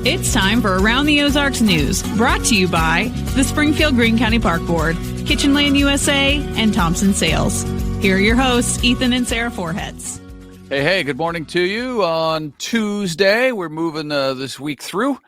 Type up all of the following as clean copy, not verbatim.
It's time for Around the Ozarks News, brought to you by the Springfield Greene County Park Board, Kitchen Land USA, and Thompson Sales. Here are your hosts, Ethan and Sarah Forhetz. Hey, good morning to you on Tuesday. We're moving this week through,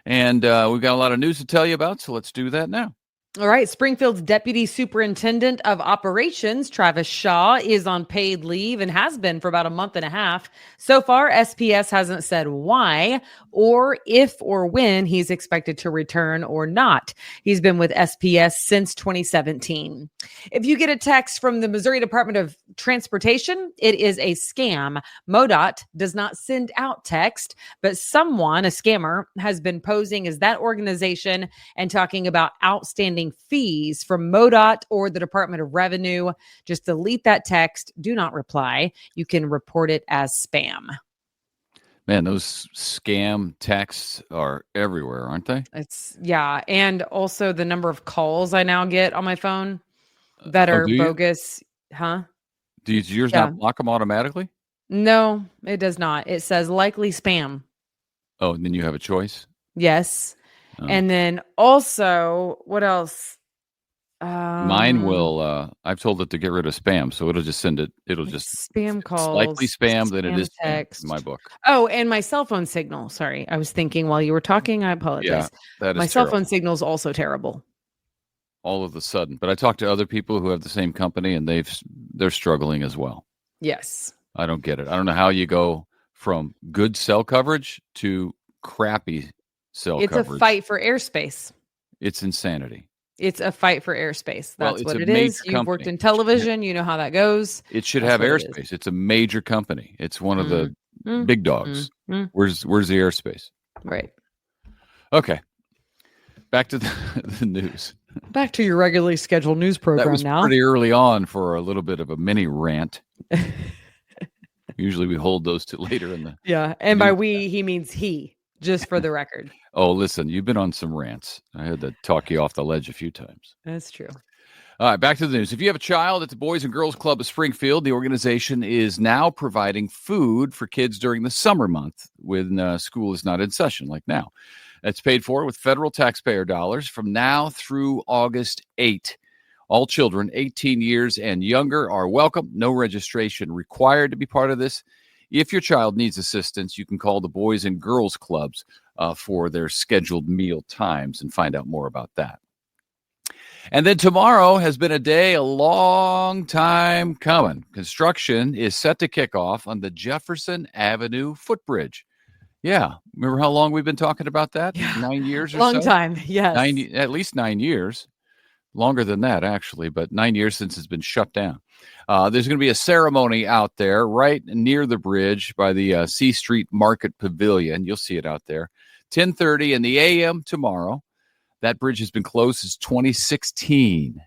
and we've got a lot of news to tell you about, so let's do that now. All right. Springfield's Deputy Superintendent of Operations, Travis Shaw, is on paid leave and has been for about a month and a half. So far, SPS hasn't said why or if or when he's expected to return or not. He's been with SPS since 2017. If you get a text from the Missouri Department of Transportation, it is a scam. MoDOT does not send out text, but someone, a scammer, has been posing as that organization and talking about outstanding fees from MoDOT or the Department of Revenue. Just delete that text. Do not reply. You can report it as spam. Man, those scam texts are everywhere, aren't they? Yeah. And also the number of calls I now get on my phone that are bogus. Huh? Do yours not block them automatically? No, it does not. It says likely spam. Oh, and then you have a choice? Yes. And then also, what else? Mine will, I've told it to get rid of spam, so it'll just send it. It'll just spam calls. Likely spam than it is text. in my book. Oh, and my cell phone signal. Sorry. I was thinking while you were talking, I apologize. Yeah, that is my terrible. cell phone signal is also terrible. All of a sudden. But I talked to other people who have the same company and they're struggling as well. Yes. I don't get it. I don't know how you go from good cell coverage to crappy cell coverage. It's a fight for airspace. It's insanity. It's a fight for airspace. That's what it is. You've worked in television. You know how that goes. It should have airspace. It's a major company. It's one of the big dogs. Where's the airspace? Right. Okay. Back to the news. Back to your regularly scheduled news program that was now. Pretty early on for a little bit of a mini rant. Usually we hold those to later in the. Yeah. And by we, he means he. Just for the record. Oh, listen, you've been on some rants. I had to talk you off the ledge a few times. That's true. All right, back to the news. If you have a child at the Boys and Girls Club of Springfield, the organization is now providing food for kids during the summer month when school is not in session, like now. That's paid for with federal taxpayer dollars from now through August 8. All children 18 years and younger are welcome. No registration required to be part of this. If your child needs assistance, you can call the Boys and Girls Clubs for their scheduled meal times and find out more about that. And then tomorrow has been a long time coming. Construction is set to kick off on the Jefferson Avenue Footbridge. Yeah. Remember how long we've been talking about that? Yeah. 9 years or so? Long time, yes. At least 9 years. Longer than that, actually, but 9 years since it's been shut down. There's going to be a ceremony out there right near the bridge by the C Street Market Pavilion. You'll see it out there. 10:30 in the a.m. tomorrow. That bridge has been closed since 2016,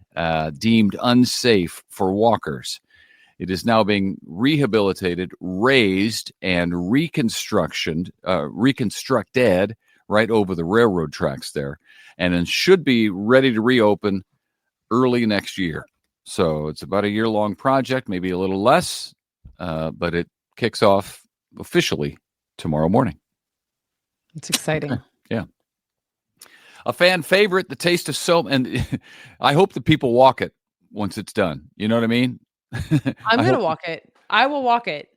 deemed unsafe for walkers. It is now being rehabilitated, raised, and reconstructed right over the railroad tracks there, and it should be ready to reopen early next year. So it's about a year-long project, maybe a little less, but it kicks off officially tomorrow morning. It's exciting. Yeah. A fan favorite, the taste of SOMO, and I hope that people walk it once it's done. You know what I mean? I'm going to walk it. I will walk it.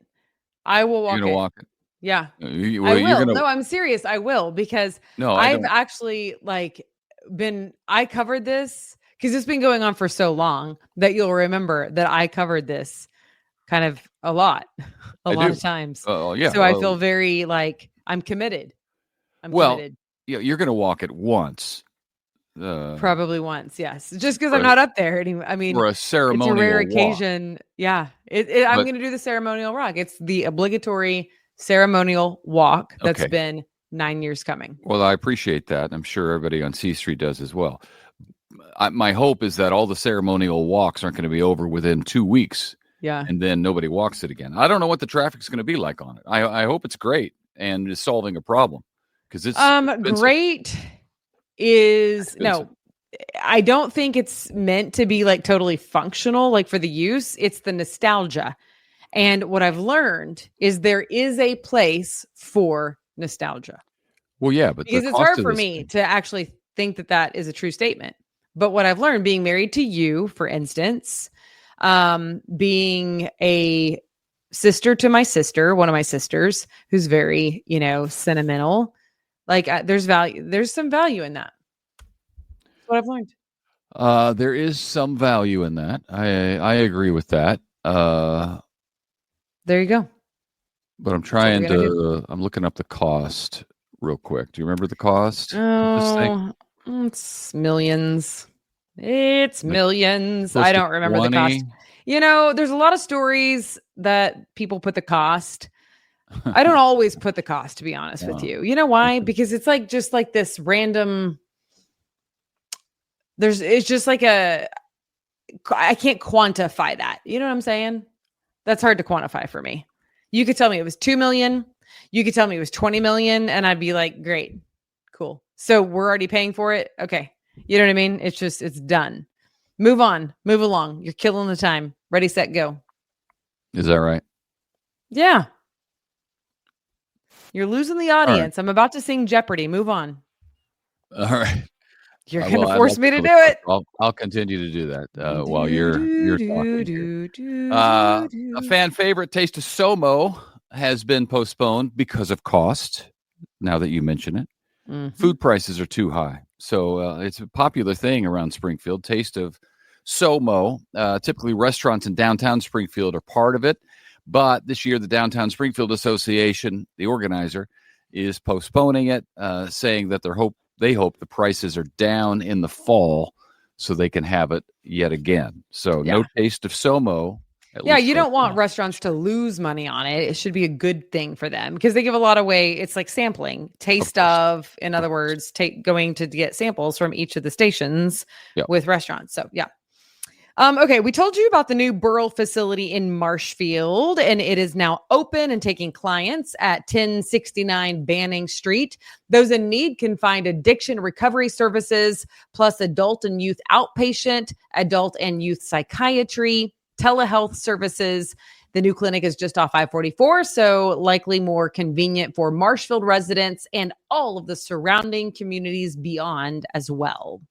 I will walk it. You're going to walk it? Yeah. I will. No, I'm serious. I will, because I've actually I covered this because it's been going on for so long that you'll remember that I covered this kind of a lot of times. Yeah. So I feel very I'm committed. Committed. Yeah, you're going to walk it once. Probably once, yes. Just because I'm not up there anymore. I mean, for a ceremonial it's a rare walk. occasion. Yeah, I'm going to do the ceremonial walk. It's the obligatory ceremonial walk that's been 9 years coming. Well, I appreciate that. I'm sure everybody on C Street does as well. My hope is that all the ceremonial walks aren't going to be over within 2 weeks. Yeah, and then nobody walks it again. I don't know what the traffic's going to be like on it. I hope it's great and is solving a problem, because it's great. No, I don't think it's meant to be totally functional, for the use. It's the nostalgia. And what I've learned is there is a place for nostalgia. Well, yeah, but the Because it's cost hard of for this me thing. to actually think that that is a true statement. But what I've learned being married to you, for instance, being a sister to my sister, one of my sisters, who's very, sentimental, like there's some value in that. That's what I've learned. There is some value in that. I agree with that. There you go. But I'm That's what we're trying going to do. to. I'm looking up the cost real quick. Do you remember the cost of this thing? Oh, it's millions. It's Like millions. close I to don't remember the 20. cost. There's a lot of stories that people put the cost. I don't always put the cost, to be honest with Oh, you. You know why? okay. Because it's like just like this random. It's just like I can't quantify that. You know what I'm saying? That's hard to quantify for me. You could tell me it was 2 million. You could tell me it was 20 million, and I'd be like, great, cool. So we're already paying for it. Okay. You know what I mean? It's done. Move on, move along. You're killing the time. Ready, set, go. Is that right? Yeah. You're losing the All right. audience. I'm about to sing Jeopardy. Move on. All right. You're going to Well, I'd force like to me to go do first. it. I'll continue to do that while Do, you're do, do, talking here. do, do, A do. fan favorite, Taste of SOMO, has been postponed because of cost. Now that you mention it, Mhm. food prices are too high, so it's a popular thing around Springfield. Taste of SOMO. Typically, restaurants in downtown Springfield are part of it, but this year the Downtown Springfield Association, the organizer, is postponing it, saying that they hope the prices are down in the fall so they can have it yet again. So Yeah. no Taste of SOMO. At Yeah, least you for a don't want while. restaurants to lose money on it. It should be a good thing for them because they give a lot away. It's like sampling, taste course. of, in Of other course. words, going to get samples from each of the stations Yep. with restaurants. So, yeah. Okay, we told you about the new Burl facility in Marshfield, and it is now open and taking clients at 1069 Banning Street. Those in need can find addiction recovery services, plus adult and youth outpatient, adult and youth psychiatry, telehealth services. The new clinic is just off I-44, so likely more convenient for Marshfield residents and all of the surrounding communities beyond as well.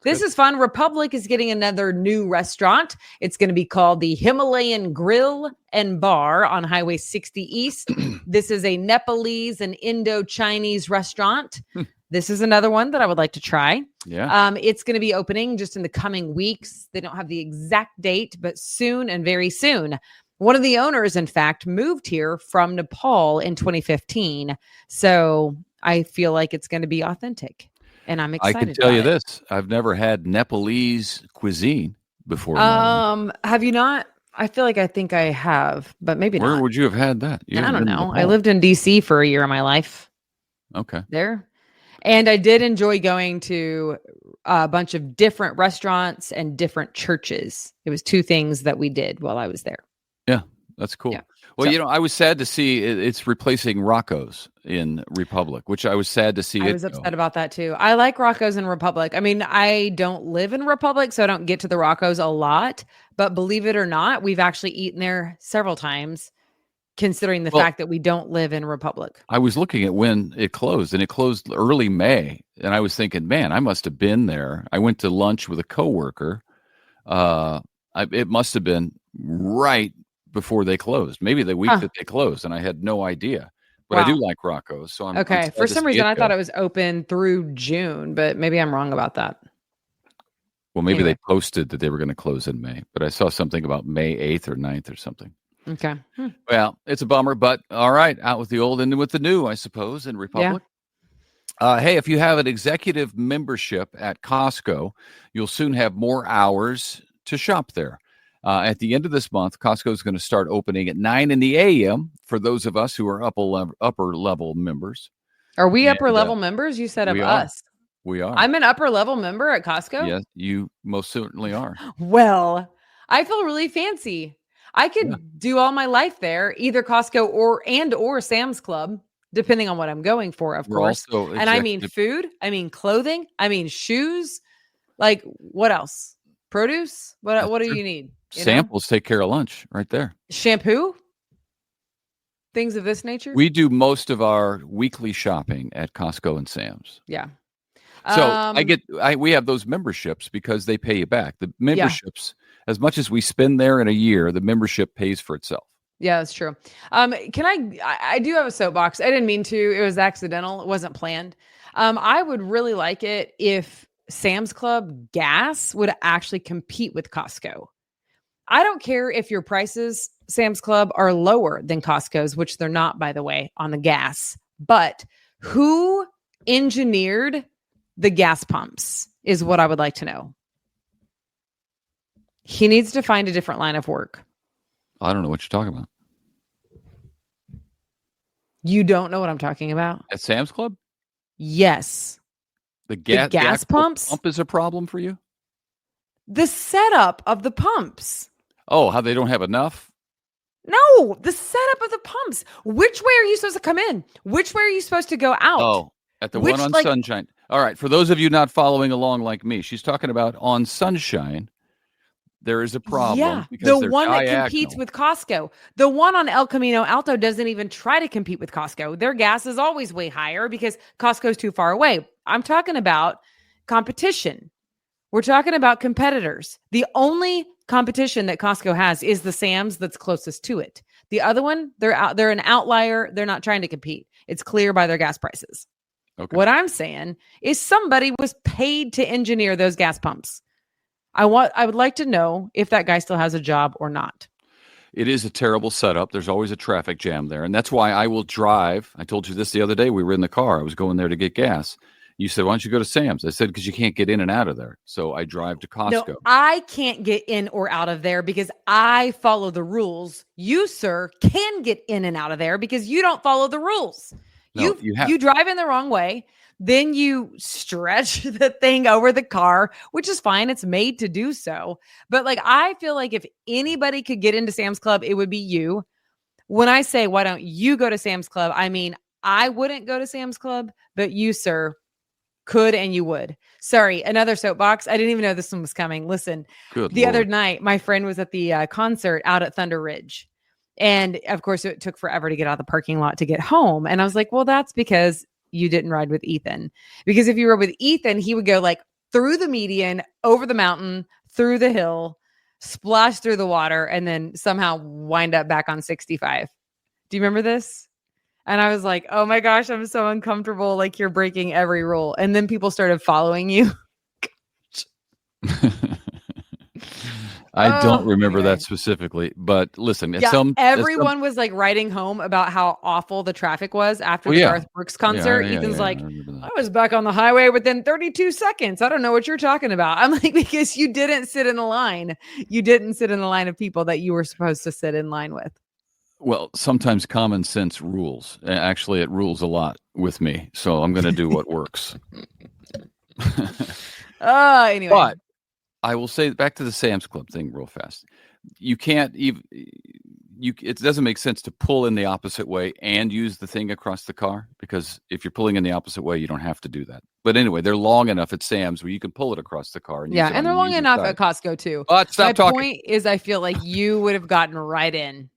This is fun. Republic is getting another new restaurant. It's going to be called the Himalayan Grill and Bar on Highway 60 East. This is a Nepalese and Indo-Chinese restaurant. This is another one that I would like to try. Yeah. It's going to be opening just in the coming weeks. They don't have the exact date, but soon and very soon. One of the owners, in fact, moved here from Nepal in 2015. So I feel like it's going to be authentic. And I'm I can excited tell you about it. this. I've never had Nepalese cuisine before in my life. Have you not? I feel like I think I have, but maybe Where not. would you have had that? You I haven't don't been to know. I Nepal. lived in DC for a year of my life Okay. there. And I did enjoy going to a bunch of different restaurants and different churches. It was two things that we did while I was there. Yeah, that's cool. Yeah. Well, So- I was sad to see it's replacing Rocco's in Republic, which I was sad to see I it was go. upset about that too. I like Rocco's in Republic. I mean, I don't live in Republic, so I don't get to the Rocco's a lot. But believe it or not, we've actually eaten there several times, considering the Well, fact that we don't live in Republic. I was looking at when it closed, and it closed early May, and I was thinking, man, I must have been there. I went to lunch with a coworker. It must have been right before they closed, maybe the week that they closed, and I had no idea. But I do Wow. like Rocco's, so I'm Okay. sad For to some see reason, it I thought go. it was open through June, but maybe I'm wrong about that. Well, maybe Anyway. they posted that they were going to close in May, but I saw something about May 8th or 9th or something. Okay. Well, it's a bummer, but all right, out with the old and in with the new, I suppose, in Republic. Hey, if you have an executive membership at Costco, you'll soon have more hours to shop there. At the end of this month, Costco is going to start opening at 9 in the a.m. for those of us who are upper level members. Are we And, upper level members? You said of we are. us. We are. I'm an upper level member at Costco. Yes, you most certainly are. Well, I feel really fancy. I could do all my life there, either Costco or Sam's Club, depending on what I'm going for, of We're course. also And I mean executive- food, I mean clothing, I mean shoes. Like what else? Produce? What That's do true. you need? You know? Samples take care of lunch right there. Shampoo? things of this nature? We do most of our weekly shopping at Costco and Sam's. Yeah. So we have those memberships because they pay you back. The memberships, as much as we spend there in a year, the membership pays for itself. Yeah, that's true. I do have a soapbox. I didn't mean to. It was accidental. It wasn't planned. I would really like it if Sam's Club gas would actually compete with Costco. I don't care if your prices, Sam's Club, are lower than Costco's, which they're not, by the way, on the gas. But who engineered the gas pumps is what I would like to know. He needs to find a different line of work. I don't know what you're talking about. You don't know what I'm talking about? At Sam's Club? Yes. The gas pumps? Pump is a problem for you? The setup of the pumps. Oh, how they don't have enough? No, the setup of the pumps. Which way are you supposed to come in? Which way are you supposed to go out? Oh, at the one on Sunshine. All right, for those of you not following along like me, she's talking about on Sunshine. There is a problem. Yeah, the one that competes with Costco. The one on El Camino Alto doesn't even try to compete with Costco. Their gas is always way higher because Costco's too far away. I'm talking about competition. We're talking about competitors. The only competition that Costco has is the Sam's that's closest to it. The other one, they're an outlier. They're not trying to compete. It's clear by their gas prices. Okay. What I'm saying is somebody was paid to engineer those gas pumps. I would like to know if that guy still has a job or not. It is a terrible setup. There's always a traffic jam there. And that's why I will drive. I told you this the other day. We were in the car. I was going there to get gas. You said, why don't you go to Sam's? I said, because you can't get in and out of there. So I drive to Costco. No, I can't get in or out of there because I follow the rules. You, sir, can get in and out of there because you don't follow the rules. No, you drive in the wrong way. Then you stretch the thing over the car, which is fine. It's made to do so. But I feel like if anybody could get into Sam's Club, it would be you. When I say, why don't you go to Sam's Club? I mean, I wouldn't go to Sam's Club, but you, sir, could and you would. Sorry, another soapbox. I didn't even know this one was coming. Listen, the other night, my friend was at the concert out at Thunder Ridge. And of course, it took forever to get out of the parking lot to get home. And I was like, well, that's because you didn't ride with Ethan. Because if you were with Ethan, he would go through the median, over the mountain, through the hill, splash through the water, and then somehow wind up back on 65. Do you remember this? And I was like, oh my gosh, I'm so uncomfortable. You're breaking every rule. And then people started following you. I don't remember that specifically, but listen, everyone was writing home about how awful the traffic was after the Garth Brooks concert. Ethan's I was back on the highway within 32 seconds. I don't know what you're talking about. I'm like, because you didn't sit in the line. You didn't sit in the line of people that you were supposed to sit in line with. Well, sometimes common sense rules. Actually, it rules a lot with me. So I'm going to do what works. Anyway. But I will say back to the Sam's Club thing real fast. You can't even, it doesn't make sense to pull in the opposite way and use the thing across the car, because if you're pulling in the opposite way, you don't have to do that. But anyway, they're long enough at Sam's where you can pull it across the car. And and they're long enough at Costco too. But stop talking. My point is, I feel like you would have gotten right in.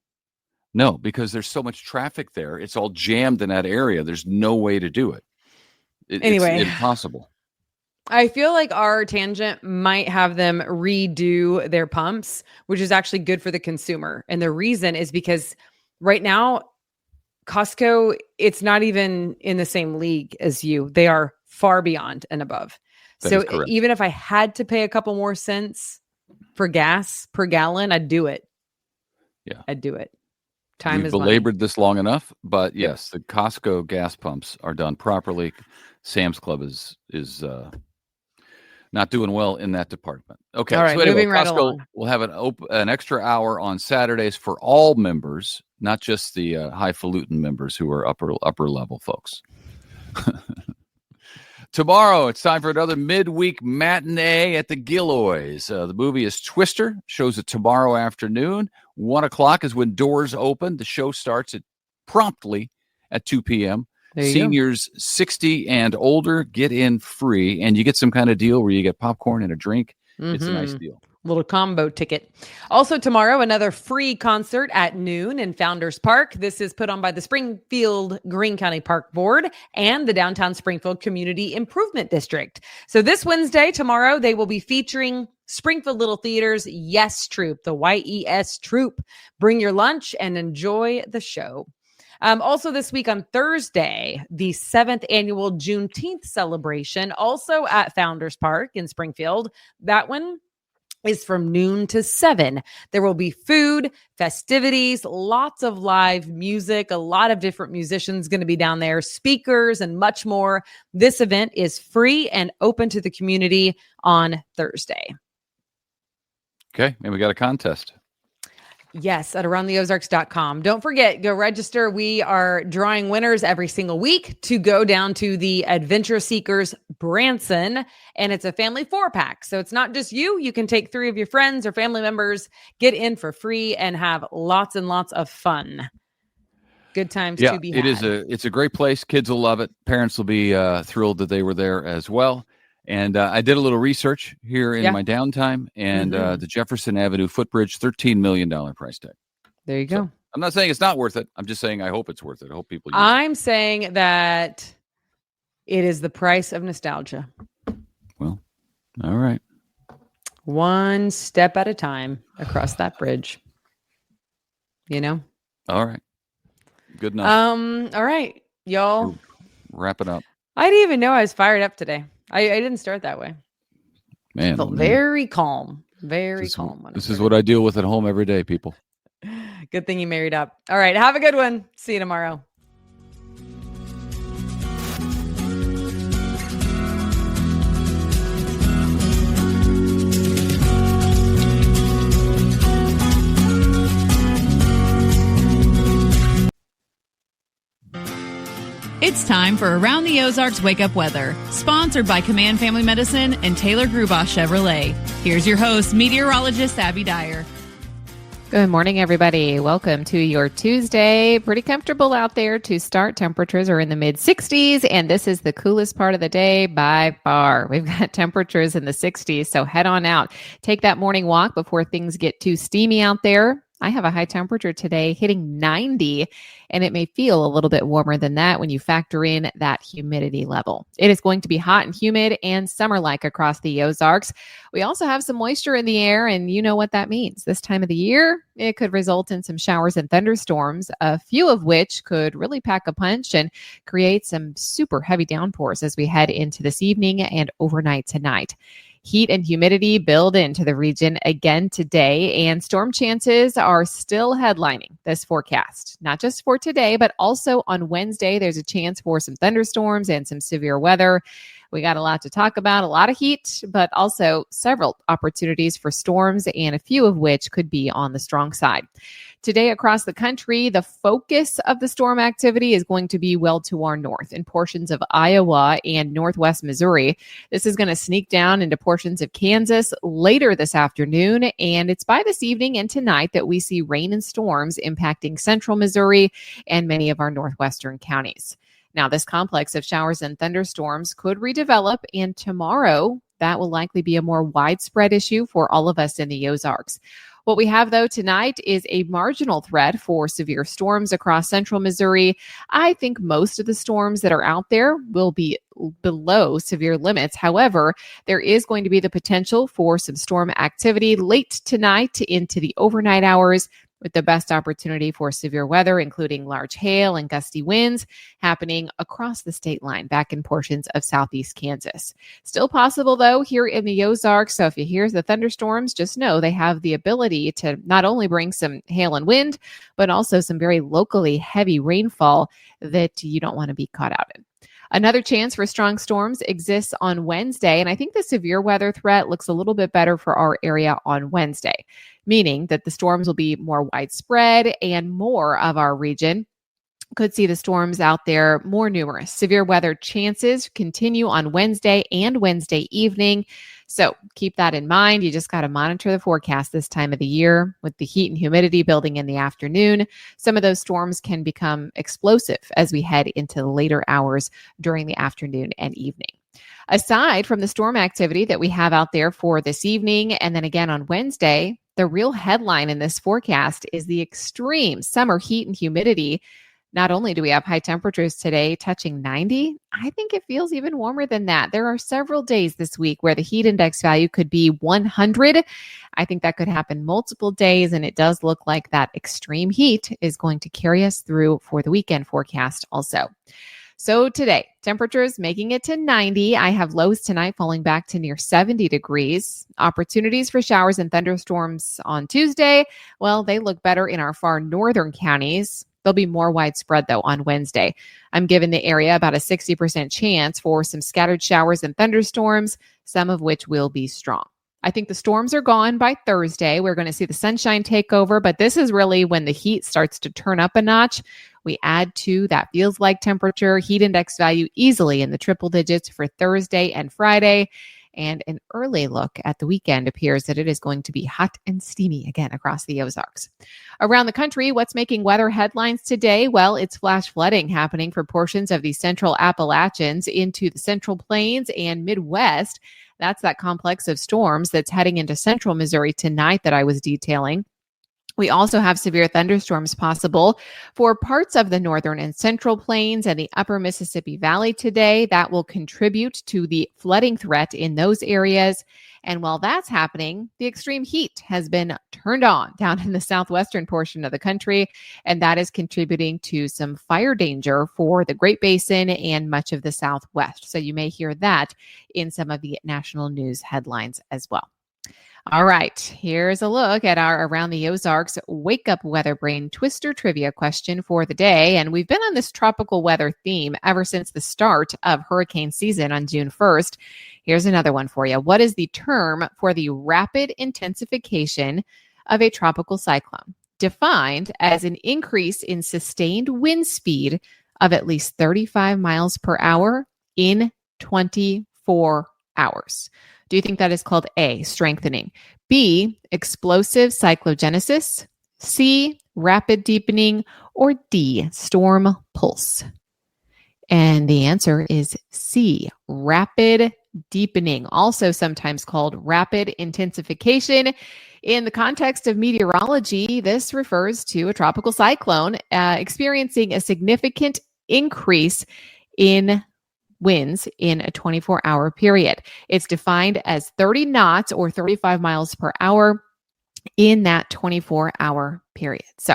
No, because there's so much traffic there. It's all jammed in that area. There's no way to do it. Anyway. It's impossible. I feel like our tangent might have them redo their pumps, which is actually good for the consumer. And the reason is because right now, Costco, it's not even in the same league as you. They are far beyond and above. So even if I had to pay a couple more cents for gas per gallon, I'd do it. Yeah. I'd do it. We've belabored this long enough, but yes, the Costco gas pumps are done properly. Sam's Club is not doing well in that department. Okay, all right, so anyway, moving right Costco along. will have an extra hour on Saturdays for all members, not just the highfalutin members who are upper level folks. Tomorrow, it's time for another midweek matinee at the Gilloys. The movie is Twister. Shows it tomorrow afternoon. 1:00 is when doors open. The show starts promptly at 2 p.m. Seniors 60 and older get in free, and you get some kind of deal where you get popcorn and a drink. Mm-hmm. It's a nice deal. Little combo ticket. Also tomorrow, another free concert at noon in Founders Park. This is put on by the Springfield Greene County Park Board and the Downtown Springfield Community Improvement District. So this Wednesday, tomorrow, they will be featuring Springfield Little Theater's Yes Troop, the YES Troop. Bring your lunch and enjoy the show. Also this week on Thursday, the 7th annual Juneteenth celebration, also at Founders Park in Springfield. That one is from noon to 7. There will be food, festivities, lots of live music, a lot of different musicians going to be down there, speakers, and much more. This event is free and open to the community on Thursday. Okay, and we got a contest. Yes, at aroundtheozarks.com. Don't forget, go register. We are drawing winners every single week to go down to the Adventure Seekers Branson, and it's a family 4-pack. So it's not just you. You can take 3 of your friends or family members, get in for free, and have lots and lots of fun. Good times to be had. It's a great place. Kids will love it. Parents will be thrilled that they were there as well. And I did a little research here in my downtime, and the Jefferson Avenue Footbridge, $13 million price tag. There you go. So, I'm not saying it's not worth it. I'm just saying I hope it's worth it. I hope people use I'm saying that it is the price of nostalgia. Well, all right. One step at a time across that bridge. You know? All right. Good enough. All right, y'all. Wrap it up. I didn't even know I was fired up today. I didn't start that way. Man, I felt very calm. Very calm. This is what I deal with at home every day, people. Good thing you married up. All right. Have a good one. See you tomorrow. It's time for Around the Ozarks Wake Up Weather, sponsored by Command Family Medicine and Taylor Grubaugh Chevrolet. Here's your host, meteorologist Abby Dyer. Good morning, everybody. Welcome to your Tuesday. Pretty comfortable out there to start. Temperatures are in the mid-60s, and this is the coolest part of the day by far. We've got temperatures in the 60s, so head on out. Take that morning walk before things get too steamy out there. I have a high temperature today hitting 90, and it may feel a little bit warmer than that when you factor in that humidity level. It is going to be hot and humid and summer-like across the Ozarks. We also have some moisture in the air, and you know what that means. This time of the year, it could result in some showers and thunderstorms, a few of which could really pack a punch and create some super heavy downpours as we head into this evening and overnight tonight. Heat and humidity build into the region again today, and storm chances are still headlining this forecast. Not just for today, but also on Wednesday, there's a chance for some thunderstorms and some severe weather. We got a lot to talk about, a lot of heat, but also several opportunities for storms, and a few of which could be on the strong side. Today across the country, the focus of the storm activity is going to be well to our north in portions of Iowa and northwest Missouri. This is going to sneak down into portions of Kansas later this afternoon, and it's by this evening and tonight that we see rain and storms impacting central Missouri and many of our northwestern counties. Now, this complex of showers and thunderstorms could redevelop, and tomorrow that will likely be a more widespread issue for all of us in the Ozarks. What we have, though, tonight is a marginal threat for severe storms across central Missouri. I think most of the storms that are out there will be below severe limits. However, there is going to be the potential for some storm activity late tonight into the overnight hours, with the best opportunity for severe weather, including large hail and gusty winds happening across the state line back in portions of southeast Kansas. Still possible, though, here in the Ozarks. So if you hear the thunderstorms, just know they have the ability to not only bring some hail and wind, but also some very locally heavy rainfall that you don't want to be caught out in. Another chance for strong storms exists on Wednesday, and I think the severe weather threat looks a little bit better for our area on Wednesday, meaning that the storms will be more widespread and more of our region could see the storms out there more numerous. Severe weather chances continue on Wednesday and Wednesday evening. So keep that in mind. You just got to monitor the forecast this time of the year with the heat and humidity building in the afternoon. Some of those storms can become explosive as we head into the later hours during the afternoon and evening. Aside from the storm activity that we have out there for this evening, and then again on Wednesday, the real headline in this forecast is the extreme summer heat and humidity. Not only do we have high temperatures today touching 90, I think it feels even warmer than that. There are several days this week where the heat index value could be 100. I think that could happen multiple days, and it does look like that extreme heat is going to carry us through for the weekend forecast also. So today, temperatures making it to 90. I have lows tonight falling back to near 70 degrees. Opportunities for showers and thunderstorms on Tuesday, well, they look better in our far northern counties. They'll be more widespread, though, on Wednesday. I'm giving the area about a 60% chance for some scattered showers and thunderstorms, some of which will be strong. I think the storms are gone by Thursday. We're going to see the sunshine take over, but this is really when the heat starts to turn up a notch. We add to that feels like temperature, heat index value easily in the triple digits for Thursday and Friday. And an early look at the weekend appears that it is going to be hot and steamy again across the Ozarks. Around the country, what's making weather headlines today? Well, it's flash flooding happening for portions of the central Appalachians into the Central Plains and Midwest. That's that complex of storms that's heading into central Missouri tonight that I was detailing. We also have severe thunderstorms possible for parts of the northern and central plains and the upper Mississippi Valley today. That will contribute to the flooding threat in those areas. And while that's happening, the extreme heat has been turned on down in the southwestern portion of the country, and that is contributing to some fire danger for the Great Basin and much of the Southwest. So you may hear that in some of the national news headlines as well. All right, here's a look at our Around the Ozarks Wake Up Weather Brain Twister trivia question for the day. And we've been on this tropical weather theme ever since the start of hurricane season on June 1st. Here's another one for you. What is the term for the rapid intensification of a tropical cyclone? Defined as an increase in sustained wind speed of at least 35 miles per hour in 24 hours. Do you think that is called A, strengthening, B, explosive cyclogenesis, C, rapid deepening, or D, storm pulse? And the answer is C, rapid deepening, also sometimes called rapid intensification. In the context of meteorology, this refers to a tropical cyclone experiencing a significant increase in winds in a 24-hour period. It's defined as 30 knots or 35 miles per hour in that 24-hour period. So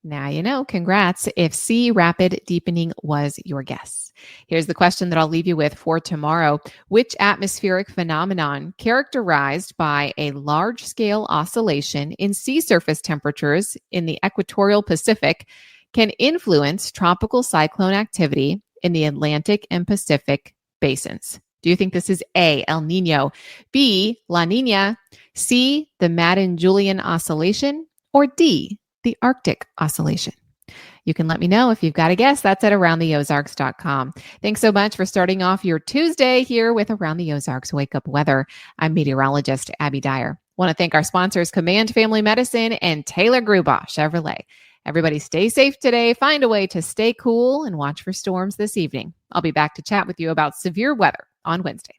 now you know, congrats if C, rapid deepening, was your guess. Here's the question that I'll leave you with for tomorrow. Which atmospheric phenomenon characterized by a large-scale oscillation in sea surface temperatures in the equatorial Pacific can influence tropical cyclone activity in the Atlantic and Pacific basins? Do you think this is A, El Nino, B, La Nina, C, the Madden-Julian oscillation, or D, the Arctic oscillation? You can let me know if you've got a guess. That's at aroundtheozarks.com. Thanks so much for starting off your Tuesday here with Around the Ozarks Wake Up Weather. I'm meteorologist Abby Dyer. Want to thank our sponsors, Command Family Medicine and Taylor Grubaugh Chevrolet. Everybody stay safe today. Find a way to stay cool and watch for storms this evening. I'll be back to chat with you about severe weather on Wednesday.